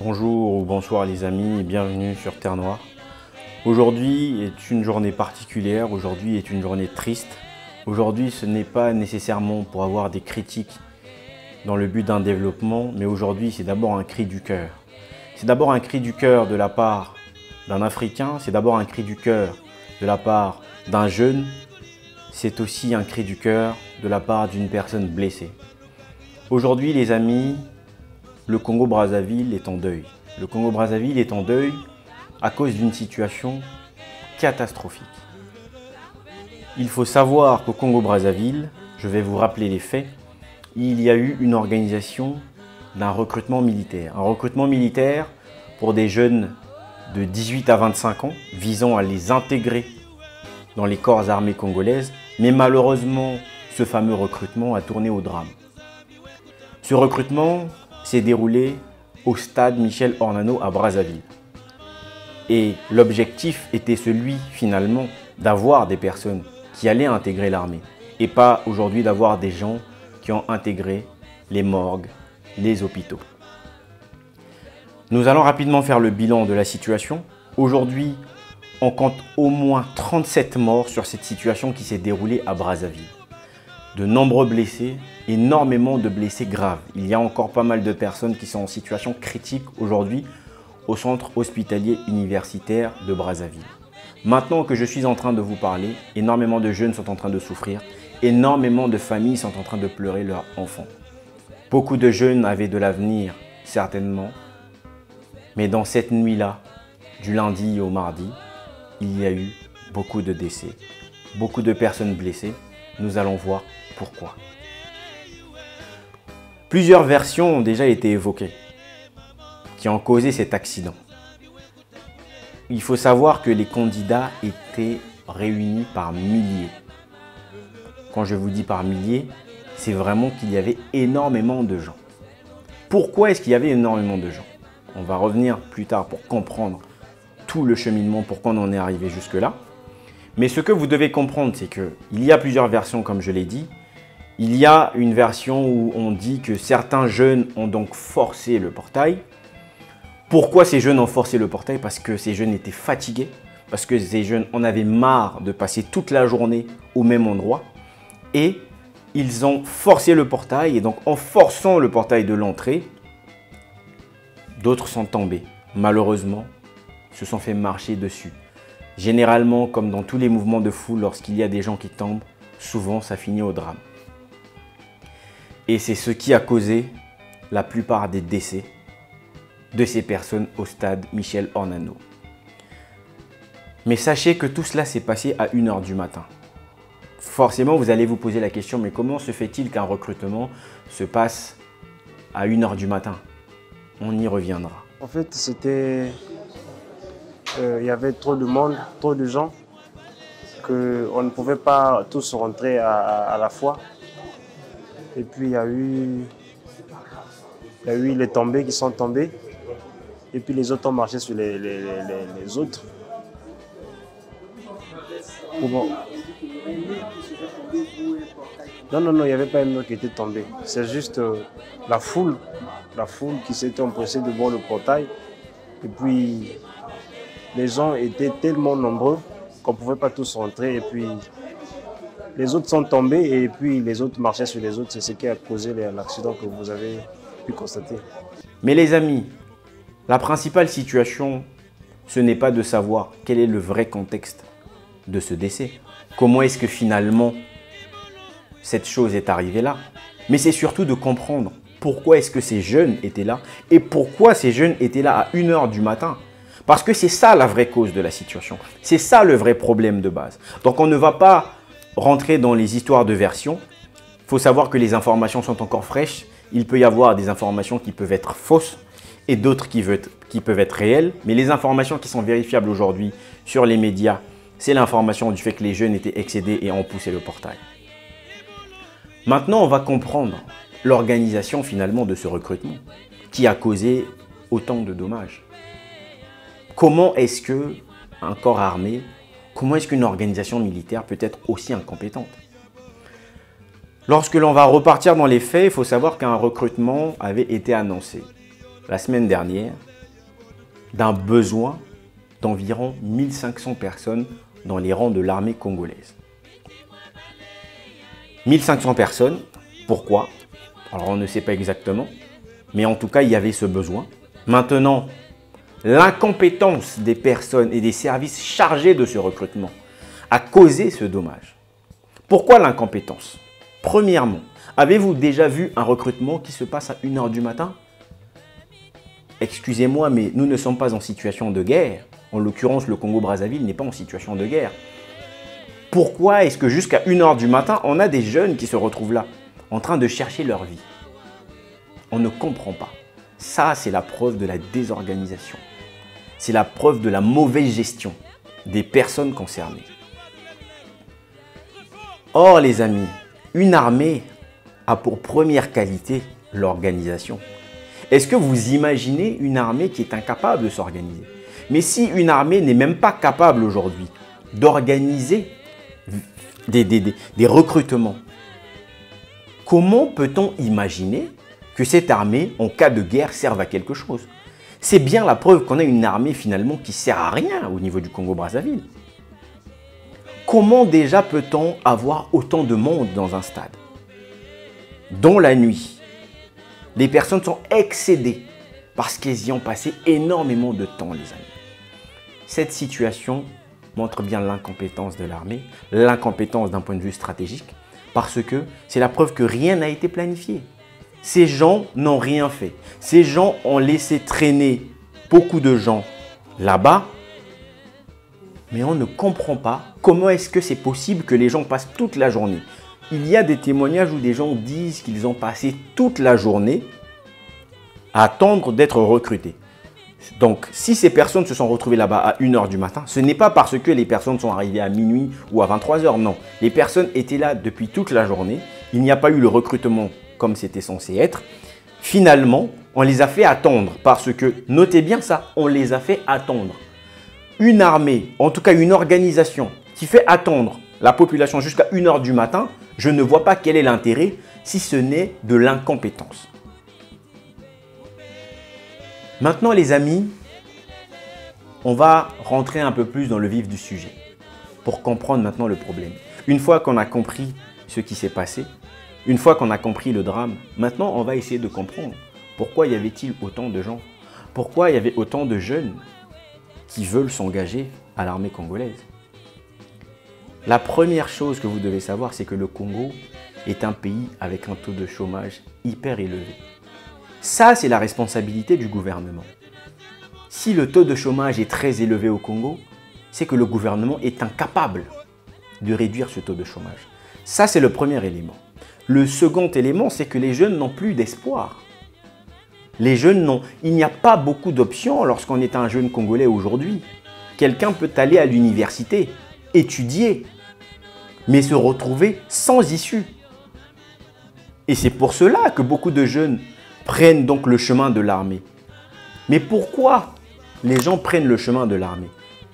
Bonjour ou bonsoir les amis et bienvenue sur Terre Noire. Aujourd'hui est une journée particulière, aujourd'hui est une journée triste. Aujourd'hui ce n'est pas nécessairement pour avoir des critiques dans le but d'un développement, mais aujourd'hui c'est d'abord un cri du cœur. C'est d'abord un cri du cœur de la part d'un Africain, c'est d'abord un cri du cœur de la part d'un jeune, c'est aussi un cri du cœur de la part d'une personne blessée. Aujourd'hui les amis, le Congo-Brazzaville est en deuil. Le Congo-Brazzaville est en deuil à cause d'une situation catastrophique. Il faut savoir qu'au Congo-Brazzaville, je vais vous rappeler les faits, il y a eu une organisation d'un recrutement militaire. Un recrutement militaire pour des jeunes de 18 à 25 ans, visant à les intégrer dans les corps armés congolaises. Mais malheureusement, ce fameux recrutement a tourné au drame. Ce recrutement s'est déroulé au stade Michel Ornano à Brazzaville. Et l'objectif était celui finalement d'avoir des personnes qui allaient intégrer l'armée et pas aujourd'hui d'avoir des gens qui ont intégré les morgues, les hôpitaux. Nous allons rapidement faire le bilan de la situation. Aujourd'hui, on compte au moins 37 morts sur cette situation qui s'est déroulée à Brazzaville. De nombreux blessés, énormément de blessés graves. Il y a encore pas mal de personnes qui sont en situation critique aujourd'hui au centre hospitalier universitaire de Brazzaville. Maintenant que je suis en train de vous parler, énormément de jeunes sont en train de souffrir, énormément de familles sont en train de pleurer leurs enfants. Beaucoup de jeunes avaient de l'avenir, certainement, mais dans cette nuit-là, du lundi au mardi, il y a eu beaucoup de décès, beaucoup de personnes blessées. Nous allons voir pourquoi. Plusieurs versions ont déjà été évoquées qui ont causé cet accident. Il faut savoir que les candidats étaient réunis par milliers. Quand je vous dis par milliers, c'est vraiment qu'il y avait énormément de gens. Pourquoi est-ce qu'il y avait énormément de gens? On va revenir plus tard pour comprendre tout le cheminement, pourquoi on en est arrivé jusque-là. Mais ce que vous devez comprendre, c'est qu'il y a plusieurs versions, comme je l'ai dit. Il y a une version où on dit que certains jeunes ont donc forcé le portail. Pourquoi ces jeunes ont forcé le portail? Parce que ces jeunes étaient fatigués, parce que ces jeunes en avaient marre de passer toute la journée au même endroit. Et ils ont forcé le portail, et donc en forçant le portail de l'entrée, d'autres sont tombés. Malheureusement, se sont fait marcher dessus. Généralement, comme dans tous les mouvements de foule, lorsqu'il y a des gens qui tombent, souvent ça finit au drame. Et c'est ce qui a causé la plupart des décès de ces personnes au stade Michel Ornano. Mais sachez que tout cela s'est passé à 1 h du matin. Forcément, vous allez vous poser la question, mais comment se fait-il qu'un recrutement se passe à 1 h du matin? On y reviendra. En fait, c'était... il y avait trop de monde, trop de gens, qu'on ne pouvait pas tous rentrer à la fois. Et puis il y a eu les tombés qui sont tombés. Et puis les autres ont marché sur les autres. Bon. Non, il n'y avait pas un mur qui était tombé. C'est juste la foule qui s'était empressée devant le portail. Et puis les gens étaient tellement nombreux qu'on ne pouvait pas tous rentrer. Et puis les autres sont tombés et puis les autres marchaient sur les autres. C'est ce qui a causé l'accident que vous avez pu constater. Mais les amis, la principale situation, ce n'est pas de savoir quel est le vrai contexte de ce décès. Comment est-ce que finalement cette chose est arrivée là? Mais c'est surtout de comprendre pourquoi est-ce que ces jeunes étaient là et pourquoi ces jeunes étaient là à 1 h du matin. Parce que c'est ça la vraie cause de la situation. C'est ça le vrai problème de base. Donc on ne va pas rentrer dans les histoires de versions. Il faut savoir que les informations sont encore fraîches. Il peut y avoir des informations qui peuvent être fausses et d'autres qui peuvent être réelles. Mais les informations qui sont vérifiables aujourd'hui sur les médias, c'est l'information du fait que les jeunes étaient excédés et ont poussé le portail. Maintenant, on va comprendre l'organisation finalement de ce recrutement qui a causé autant de dommages. Comment est-ce qu'un corps armé, comment est-ce qu'une organisation militaire peut être aussi incompétente? Lorsque l'on va repartir dans les faits, il faut savoir qu'un recrutement avait été annoncé la semaine dernière d'un besoin d'environ 1500 personnes dans les rangs de l'armée congolaise. 1500 personnes, pourquoi? Alors on ne sait pas exactement, mais en tout cas il y avait ce besoin. Maintenant, l'incompétence des personnes et des services chargés de ce recrutement a causé ce dommage. Pourquoi l'incompétence? Premièrement, avez-vous déjà vu un recrutement qui se passe à 1 h du matin? Excusez-moi, mais nous ne sommes pas en situation de guerre. En l'occurrence, le Congo-Brazzaville n'est pas en situation de guerre. Pourquoi est-ce que jusqu'à 1 h du matin, on a des jeunes qui se retrouvent là, en train de chercher leur vie? On ne comprend pas. Ça, c'est la preuve de la désorganisation. C'est la preuve de la mauvaise gestion des personnes concernées. Or, les amis, une armée a pour première qualité l'organisation. Est-ce que vous imaginez une armée qui est incapable de s'organiser? Mais si une armée n'est même pas capable aujourd'hui d'organiser des recrutements, comment peut-on imaginer que cette armée, en cas de guerre, serve à quelque chose? C'est bien la preuve qu'on a une armée finalement qui ne sert à rien au niveau du Congo-Brazzaville. Comment déjà peut-on avoir autant de monde dans un stade? Dans la nuit, les personnes sont excédées parce qu'elles y ont passé énormément de temps, les amis. Cette situation montre bien l'incompétence de l'armée, l'incompétence d'un point de vue stratégique, parce que c'est la preuve que rien n'a été planifié. Ces gens n'ont rien fait. Ces gens ont laissé traîner beaucoup de gens là-bas, mais on ne comprend pas comment est-ce que c'est possible que les gens passent toute la journée. Il y a des témoignages où des gens disent qu'ils ont passé toute la journée à attendre d'être recrutés. Donc, si ces personnes se sont retrouvées là-bas à 1 h du matin, ce n'est pas parce que les personnes sont arrivées à minuit ou à 23 h, non. Les personnes étaient là depuis toute la journée. Il n'y a pas eu le recrutement comme c'était censé être. Finalement, on les a fait attendre parce que, notez bien ça, on les a fait attendre. Une armée, en tout cas une organisation qui fait attendre la population jusqu'à 1 h du matin, je ne vois pas quel est l'intérêt si ce n'est de l'incompétence. Maintenant les amis, on va rentrer un peu plus dans le vif du sujet pour comprendre maintenant le problème. Une fois qu'on a compris ce qui s'est passé, une fois qu'on a compris le drame, maintenant on va essayer de comprendre pourquoi y avait-il autant de gens, pourquoi il y avait autant de jeunes qui veulent s'engager à l'armée congolaise. La première chose que vous devez savoir, c'est que le Congo est un pays avec un taux de chômage hyper élevé. Ça, c'est la responsabilité du gouvernement. Si le taux de chômage est très élevé au Congo, c'est que le gouvernement est incapable de réduire ce taux de chômage. Ça, c'est le premier élément. Le second élément, c'est que les jeunes n'ont plus d'espoir. Les jeunes n'ont... Il n'y a pas beaucoup d'options lorsqu'on est un jeune Congolais aujourd'hui. Quelqu'un peut aller à l'université, étudier, mais se retrouver sans issue. Et c'est pour cela que beaucoup de jeunes prennent donc le chemin de l'armée. Mais pourquoi les gens prennent le chemin de l'armée?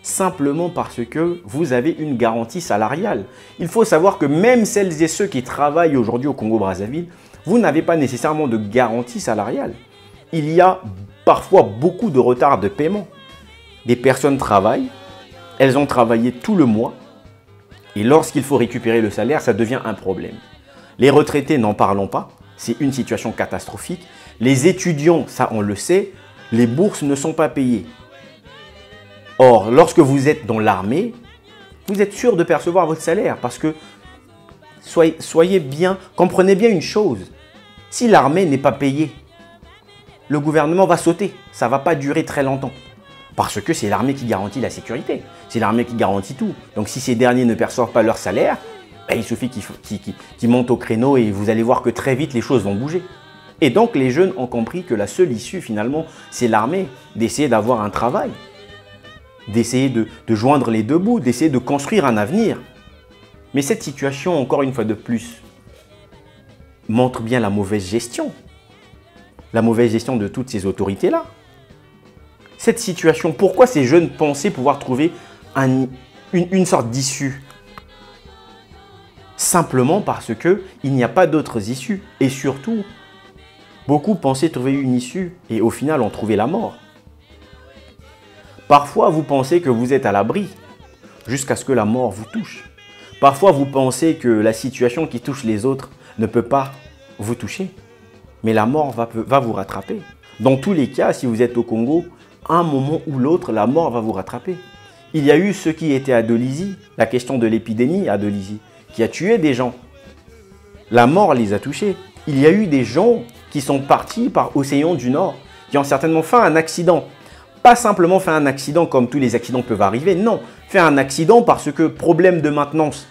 Simplement parce que vous avez une garantie salariale. Il faut savoir que même celles et ceux qui travaillent aujourd'hui au Congo-Brazzaville, vous n'avez pas nécessairement de garantie salariale. Il y a parfois beaucoup de retard de paiement. Des personnes travaillent, elles ont travaillé tout le mois et lorsqu'il faut récupérer le salaire, ça devient un problème. Les retraités, n'en parlons pas, c'est une situation catastrophique. Les étudiants, ça on le sait, les bourses ne sont pas payées. Or, lorsque vous êtes dans l'armée, vous êtes sûr de percevoir votre salaire parce que soyez bien, comprenez bien une chose. Si l'armée n'est pas payée, le gouvernement va sauter. Ça ne va pas durer très longtemps. Parce que c'est l'armée qui garantit la sécurité. C'est l'armée qui garantit tout. Donc si ces derniers ne perçoivent pas leur salaire, ben, il suffit qu'ils montent au créneau et vous allez voir que très vite les choses vont bouger. Et donc les jeunes ont compris que la seule issue finalement, c'est l'armée, d'essayer d'avoir un travail, d'essayer de joindre les deux bouts, d'essayer de construire un avenir. Mais cette situation, encore une fois de plus, montre bien la mauvaise gestion. La mauvaise gestion de toutes ces autorités-là. Cette situation, pourquoi ces jeunes pensaient pouvoir trouver une sorte d'issue? Simplement parce qu'il n'y a pas d'autres issues. Et surtout, beaucoup pensaient trouver une issue et au final ont trouvé la mort. Parfois, vous pensez que vous êtes à l'abri jusqu'à ce que la mort vous touche. Parfois, vous pensez que la situation qui touche les autres ne peut pas vous toucher. Mais la mort va vous rattraper. Dans tous les cas, si vous êtes au Congo, à un moment ou l'autre, la mort va vous rattraper. Il y a eu ceux qui étaient à Dolisie, la question de l'épidémie à Dolisie, qui a tué des gens. La mort les a touchés. Il y a eu des gens qui sont partis par Océan du Nord, qui ont certainement fait un accident. Pas simplement fait un accident comme tous les accidents peuvent arriver, non. Fait un accident parce que problème de maintenance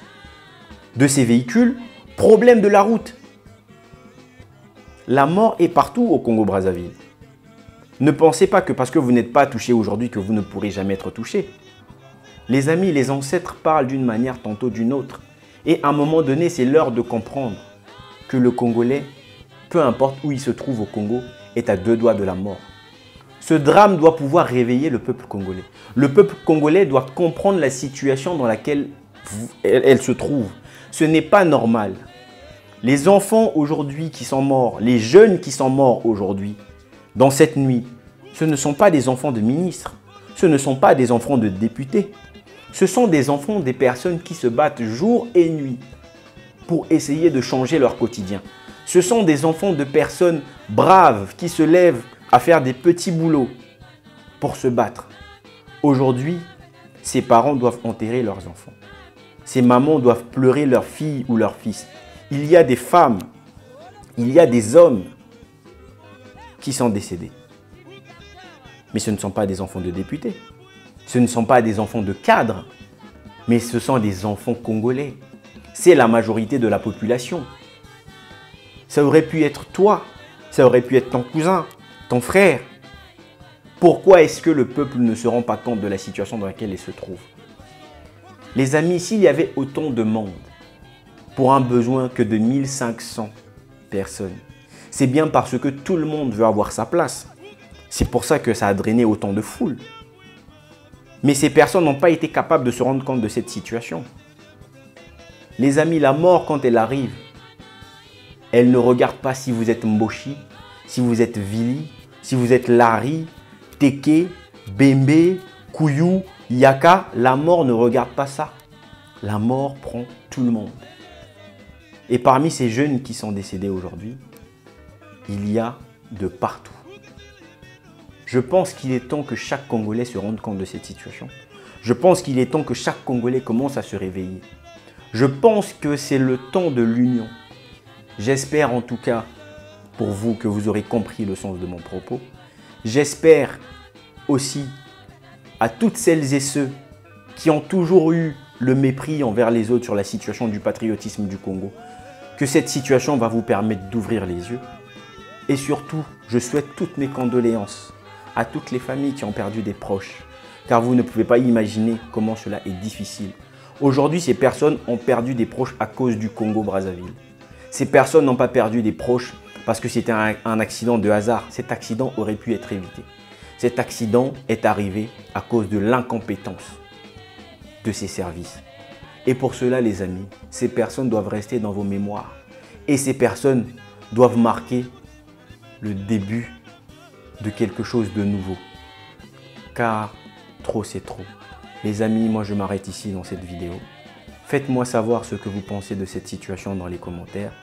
de ces véhicules, problème de la route. La mort est partout au Congo-Brazzaville. Ne pensez pas que parce que vous n'êtes pas touché aujourd'hui que vous ne pourrez jamais être touché. Les amis, les ancêtres parlent d'une manière tantôt d'une autre. Et à un moment donné, c'est l'heure de comprendre que le Congolais, peu importe où il se trouve au Congo, est à 2 doigts de la mort. Ce drame doit pouvoir réveiller le peuple congolais. Le peuple congolais doit comprendre la situation dans laquelle elle se trouve. Ce n'est pas normal. Les enfants aujourd'hui qui sont morts, les jeunes qui sont morts aujourd'hui, dans cette nuit, ce ne sont pas des enfants de ministres, ce ne sont pas des enfants de députés. Ce sont des enfants des personnes qui se battent jour et nuit pour essayer de changer leur quotidien. Ce sont des enfants de personnes braves qui se lèvent à faire des petits boulots pour se battre. Aujourd'hui, ces parents doivent enterrer leurs enfants. Ces mamans doivent pleurer leur fille ou leur fils. Il y a des femmes, il y a des hommes qui sont décédés. Mais ce ne sont pas des enfants de députés. Ce ne sont pas des enfants de cadres, mais ce sont des enfants congolais. C'est la majorité de la population. Ça aurait pu être toi, ça aurait pu être ton cousin, ton frère. Pourquoi est-ce que le peuple ne se rend pas compte de la situation dans laquelle il se trouve? Les amis, s'il y avait autant de monde pour un besoin que de 1500 personnes, c'est bien parce que tout le monde veut avoir sa place. C'est pour ça que ça a drainé autant de foule. Mais ces personnes n'ont pas été capables de se rendre compte de cette situation. Les amis, la mort, quand elle arrive, elle ne regarde pas si vous êtes Mboshi, si vous êtes Vili, si vous êtes Lari, Teke, Bembe, Kouyou, Yaka. La mort ne regarde pas ça. La mort prend tout le monde. Et parmi ces jeunes qui sont décédés aujourd'hui, il y a de partout. Je pense qu'il est temps que chaque Congolais se rende compte de cette situation. Je pense qu'il est temps que chaque Congolais commence à se réveiller. Je pense que c'est le temps de l'union. J'espère en tout cas pour vous que vous aurez compris le sens de mon propos. J'espère aussi à toutes celles et ceux qui ont toujours eu le mépris envers les autres sur la situation du patriotisme du Congo, que cette situation va vous permettre d'ouvrir les yeux. Et surtout, je souhaite toutes mes condoléances à toutes les familles qui ont perdu des proches, car vous ne pouvez pas imaginer comment cela est difficile. Aujourd'hui, ces personnes ont perdu des proches à cause du Congo-Brazzaville. Ces personnes n'ont pas perdu des proches parce que c'était un accident de hasard. Cet accident aurait pu être évité. Cet accident est arrivé à cause de l'incompétence de ces services. Et pour cela, les amis, ces personnes doivent rester dans vos mémoires. Et ces personnes doivent marquer le début de quelque chose de nouveau. Car trop, c'est trop. Les amis, moi je m'arrête ici dans cette vidéo. Faites-moi savoir ce que vous pensez de cette situation dans les commentaires.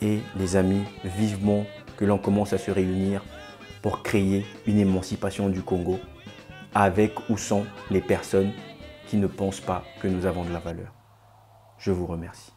Et les amis, vivement que l'on commence à se réunir pour créer une émancipation du Congo avec ou sans les personnes qui ne pensent pas que nous avons de la valeur. Je vous remercie.